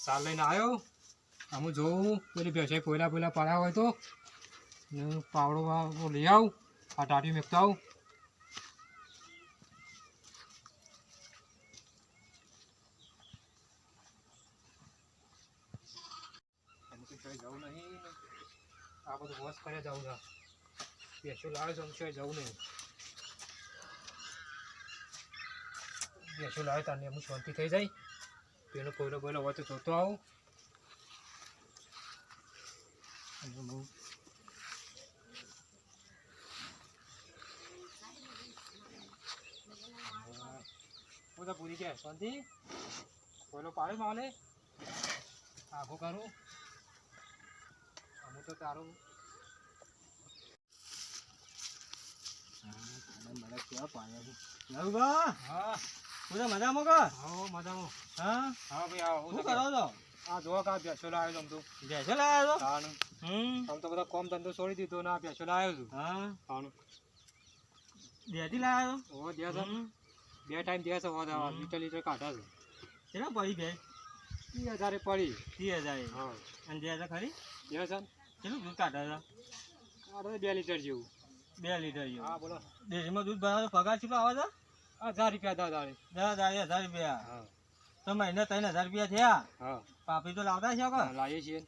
સાલ લઈને આવ્યો આમ જોઉં પેલી ભેંસે પોયલા પડ્યા હોય તો પાવડો લઈ આવું આ ટાટી મેકતા આવું જવું નહીં આ બધું વોશ કર્યા જવું છે ભેંસો લાવે છે અમુક જવું નહીં ભેંસો લાવે તારની અમુક શાંતિ થઈ જાય પેલો પોયલો હોય તો જોતો આવું હું તો પૂરી ગયા શાંતિ પોયલો પાડે માલે આખું કરું અમુક તો તારું મને કેવા પાડ્યા હા પૂરા મજામાં કા હા મજામાં હા હા ભાઈ આવો શું કરો છો આ જો કા ભેંસો લાવ્યો છું તું ભેંસો લાવ્યો છો આમ તો બધા કોમ ધંધો છોડી દીધો ને આ ભેંસો લાવ્યો છું હા આનું બેથી લાવ્યો ઓ દે છે બે ટાઈમ દે છે લીટર કાઢા છે કેટલા પડી બે 30,000 પડી 30,000 હા અને દે છે ખરી દે છે કેટલું દૂધ કાઢે છે કાઢે 2 લીટર જેવું 2 લીટર જેવું હા બોલો દેશમાં દૂધ ભરાવો પગાર કેટલો આવે છે 1,000 રૂપિયા દાદા 10,000 રૂપિયા હા તો મહિને 3,000 રૂપિયા થયા હા પાપડી તો લાવતા છે કે લાવીએ છીએ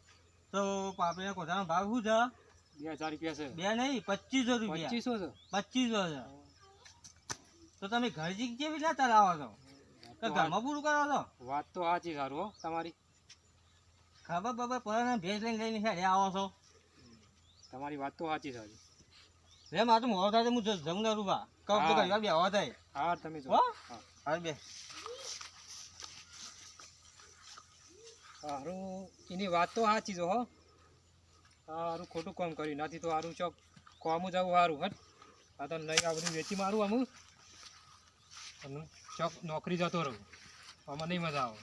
તો પાપડીના કોઠાનો ભાવ શું છે 2,000 રૂપિયા છે બે નહીં 2,500 રૂપિયા 2500 છે 2,500 છે તો તમે ઘર જી કેવી રીતે ચલાવો છો તો ઘરમાં પૂરું કરો છો વાત તો સાચી સારું હો તમારી ખબર બબર પડે ભેંસ લઈને હેડે આવો છો તમારી વાત તો સાચી સારી રે મારું મોડો થાય હું જમું ના રૂપા કહું તો ઘણી વાર બે હવા થાય હા તમે જો હો હા હા બે સારું એની વાત તો સાચી છે હો સારું ખોટું કામ કર્યું નથી તો સારું ચોક કોમું જવું સારું હટ આ તો નહીં આ બધું વેચી મારું અમુક અને ચોક નોકરી જતો રહું આમાં નહીં મજા આવે